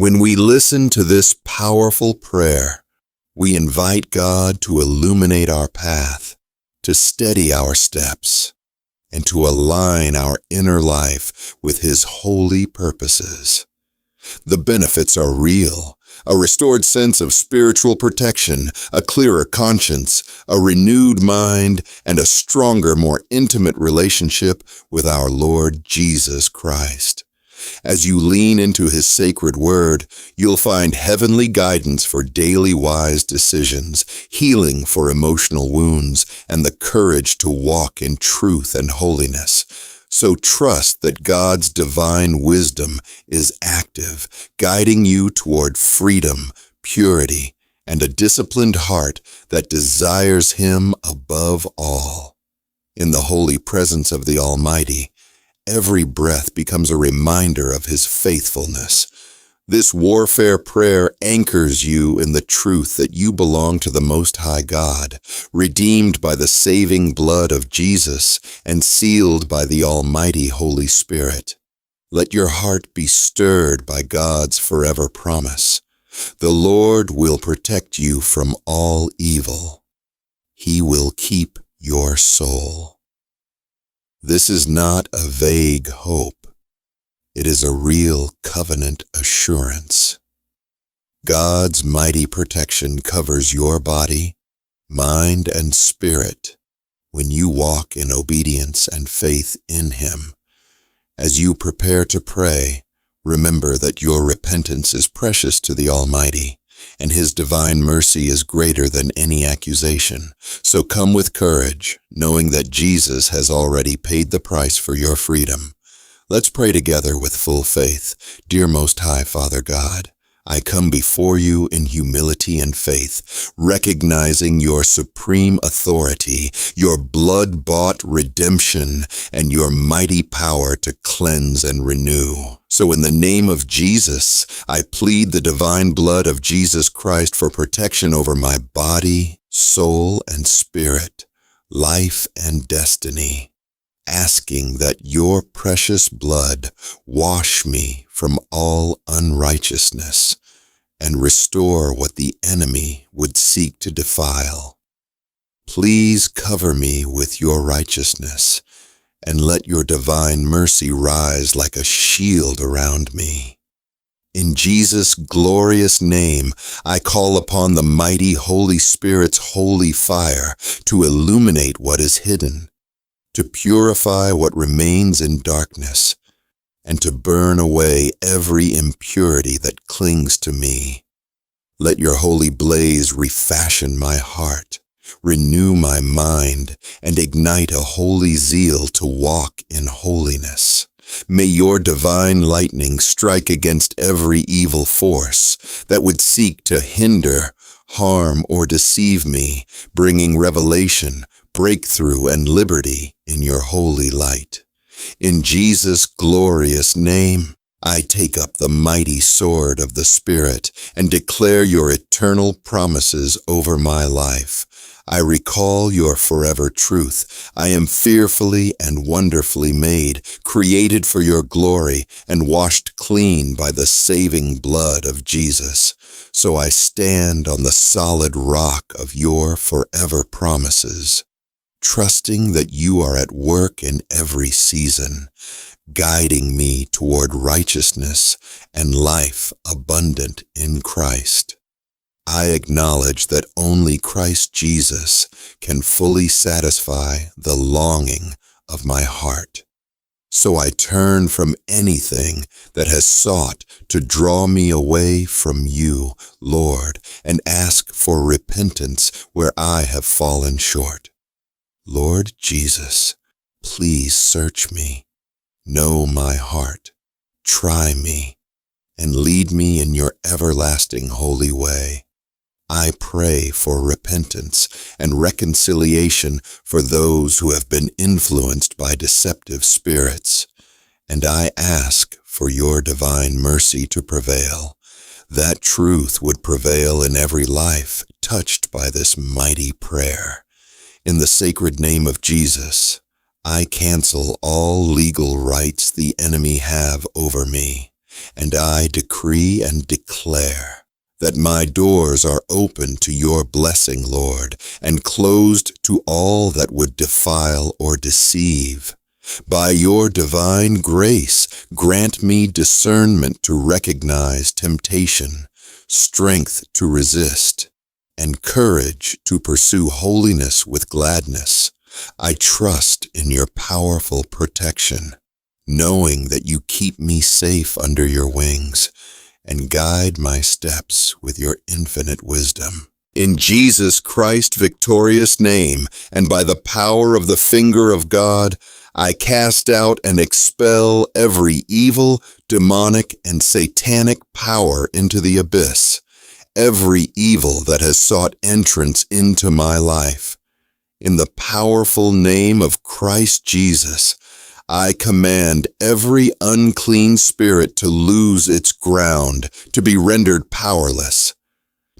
When we listen to this powerful prayer, we invite God to illuminate our path, to steady our steps, and to align our inner life with His holy purposes. The benefits are real: a restored sense of spiritual protection, a clearer conscience, a renewed mind, and a stronger, more intimate relationship with our Lord Jesus Christ. As you lean into His sacred word, you'll find heavenly guidance for daily wise decisions, healing for emotional wounds, and the courage to walk in truth and holiness. So trust that God's divine wisdom is active, guiding you toward freedom, purity, and a disciplined heart that desires Him above all. In the holy presence of the Almighty, every breath becomes a reminder of His faithfulness. This warfare prayer anchors you in the truth that you belong to the Most High God, redeemed by the saving blood of Jesus and sealed by the Almighty Holy Spirit. Let your heart be stirred by God's forever promise. The Lord will protect you from all evil. He will keep your soul. This is not a vague hope. It is a real covenant assurance. God's mighty protection covers your body, mind, and spirit when you walk in obedience and faith in Him. As you prepare to pray, remember that your repentance is precious to the Almighty, and His divine mercy is greater than any accusation. So come with courage, knowing that Jesus has already paid the price for your freedom. Let's pray together with full faith. Dear Most High Father God, I come before you in humility and faith, recognizing your supreme authority, your blood-bought redemption, and your mighty power to cleanse and renew. So in the name of Jesus, I plead the divine blood of Jesus Christ for protection over my body, soul, and spirit, life and destiny, asking that your precious blood wash me from all unrighteousness and restore what the enemy would seek to defile. Please cover me with your righteousness, and let your divine mercy rise like a shield around me. In Jesus' glorious name, I call upon the mighty Holy Spirit's holy fire to illuminate what is hidden, to purify what remains in darkness, and to burn away every impurity that clings to me. Let your holy blaze refashion my heart, renew my mind, and ignite a holy zeal to walk in holiness. May your divine lightning strike against every evil force that would seek to hinder, harm, or deceive me, bringing revelation, breakthrough, and liberty in your holy light. In Jesus' glorious name, I take up the mighty sword of the Spirit and declare your eternal promises over my life. I recall your forever truth. I am fearfully and wonderfully made, created for your glory, and washed clean by the saving blood of Jesus. So I stand on the solid rock of your forever promises, trusting that you are at work in every season, guiding me toward righteousness and life abundant in Christ. I acknowledge that only Christ Jesus can fully satisfy the longing of my heart. So I turn from anything that has sought to draw me away from you, Lord, and ask for repentance where I have fallen short. Lord Jesus, please search me, know my heart, try me, and lead me in your everlasting holy way. I pray for repentance and reconciliation for those who have been influenced by deceptive spirits, and I ask for your divine mercy to prevail, that truth would prevail in every life touched by this mighty prayer. In the sacred name of Jesus, I cancel all legal rights the enemy have over me. and I decree and declare that my doors are open to your blessing, Lord, and closed to all that would defile or deceive. By your divine grace, grant me discernment to recognize temptation, strength to resist, and courage to pursue holiness with gladness. I trust in your powerful protection, knowing that you keep me safe under your wings and guide my steps with your infinite wisdom. In Jesus Christ's victorious name, and by the power of the finger of God, I cast out and expel every evil, demonic, and satanic power into the abyss, every evil that has sought entrance into my life. In the powerful name of Christ Jesus, I command every unclean spirit to lose its ground, to be rendered powerless,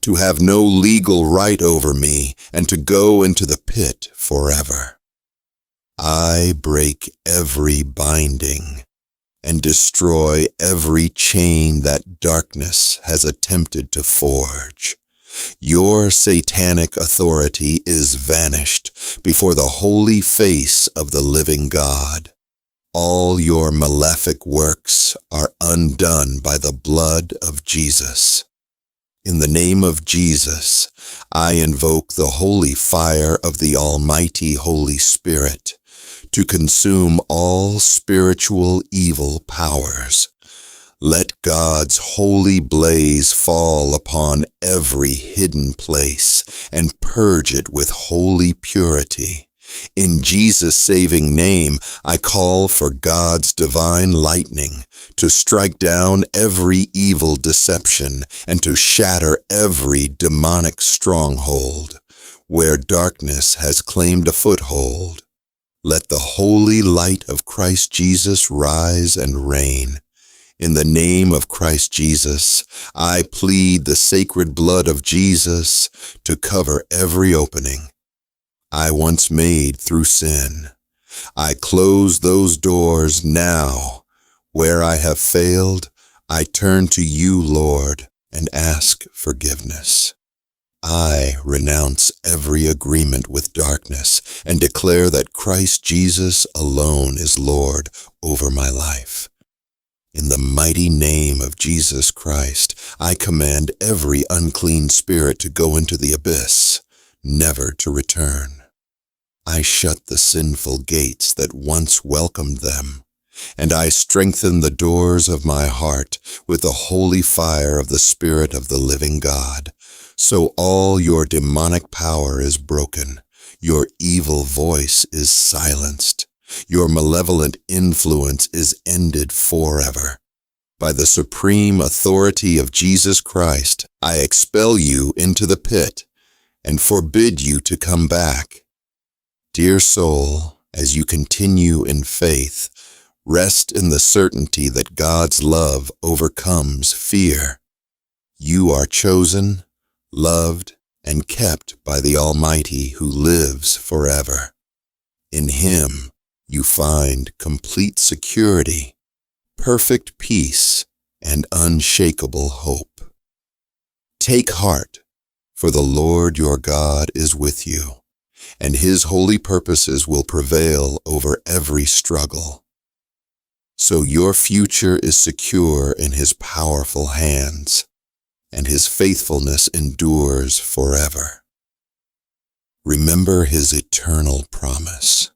to have no legal right over me, and to go into the pit forever. I break every binding and destroy every chain that darkness has attempted to forge. Your satanic authority is vanished before the holy face of the living God. All your malefic works are undone by the blood of Jesus. In the name of Jesus, I invoke the holy fire of the Almighty Holy Spirit to consume all spiritual evil powers. Let God's holy blaze fall upon every hidden place and purge it with holy purity. In Jesus' saving name, I call for God's divine lightning to strike down every evil deception and to shatter every demonic stronghold where darkness has claimed a foothold. Let the holy light of Christ Jesus rise and reign. In the name of Christ Jesus, I plead the sacred blood of Jesus to cover every opening I once made through sin. I close those doors now. Where I have failed, I turn to you, Lord, and ask forgiveness. I renounce every agreement with darkness and declare that Christ Jesus alone is Lord over my life. In the mighty name of Jesus Christ, I command every unclean spirit to go into the abyss, never to return. I shut the sinful gates that once welcomed them, and I strengthen the doors of my heart with the holy fire of the Spirit of the living God. So all your demonic power is broken, your evil voice is silenced, your malevolent influence is ended forever. By the supreme authority of Jesus Christ, I expel you into the pit and forbid you to come back. Dear soul, as you continue in faith, rest in the certainty that God's love overcomes fear. You are chosen, loved, and kept by the Almighty who lives forever. In Him you find complete security, perfect peace, and unshakable hope. Take heart, for the Lord your God is with you, and His holy purposes will prevail over every struggle. So your future is secure in His powerful hands, and His faithfulness endures forever. Remember His eternal promise.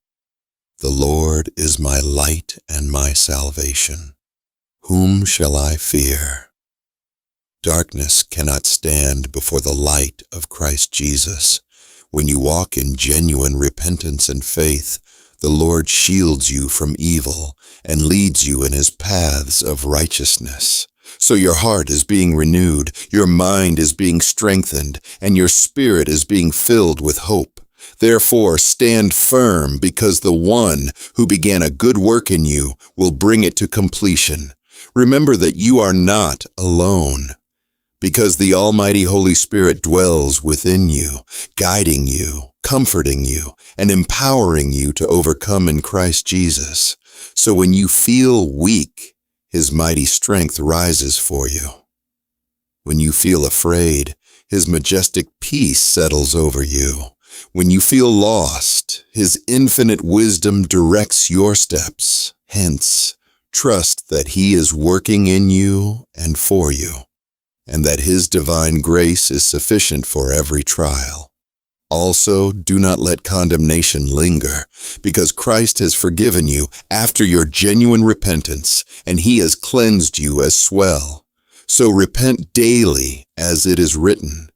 The Lord is my light and my salvation. Whom shall I fear? Darkness cannot stand before the light of Christ Jesus. When you walk in genuine repentance and faith, the Lord shields you from evil and leads you in His paths of righteousness. So your heart is being renewed, your mind is being strengthened, and your spirit is being filled with hope. Therefore, stand firm, because the one who began a good work in you will bring it to completion. Remember that you are not alone, because the Almighty Holy Spirit dwells within you, guiding you, comforting you, and empowering you to overcome in Christ Jesus. So when you feel weak, His mighty strength rises for you. When you feel afraid, His majestic peace settles over you. When you feel lost, His infinite wisdom directs your steps. Hence, trust that He is working in you and for you, and that His divine grace is sufficient for every trial. Also, do not let condemnation linger, because Christ has forgiven you after your genuine repentance, and He has cleansed you as well. So repent daily, as it is written.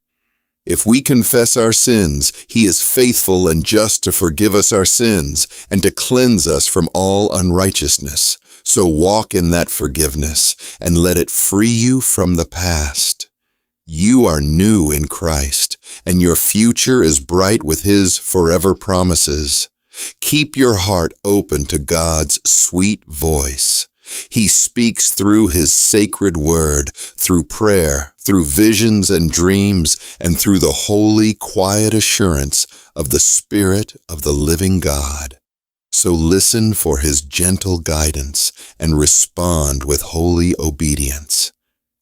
If we confess our sins, He is faithful and just to forgive us our sins and to cleanse us from all unrighteousness. So walk in that forgiveness and let it free you from the past. You are new in Christ, and your future is bright with His forever promises. Keep your heart open to God's sweet voice. He speaks through His sacred word, through prayer, through visions and dreams, and through the holy, quiet assurance of the Spirit of the living God. So listen for His gentle guidance and respond with holy obedience.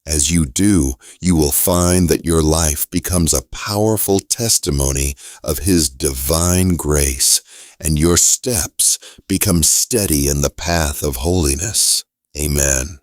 As you do, you will find that your life becomes a powerful testimony of His divine grace, and your steps become steady in the path of holiness. Amen.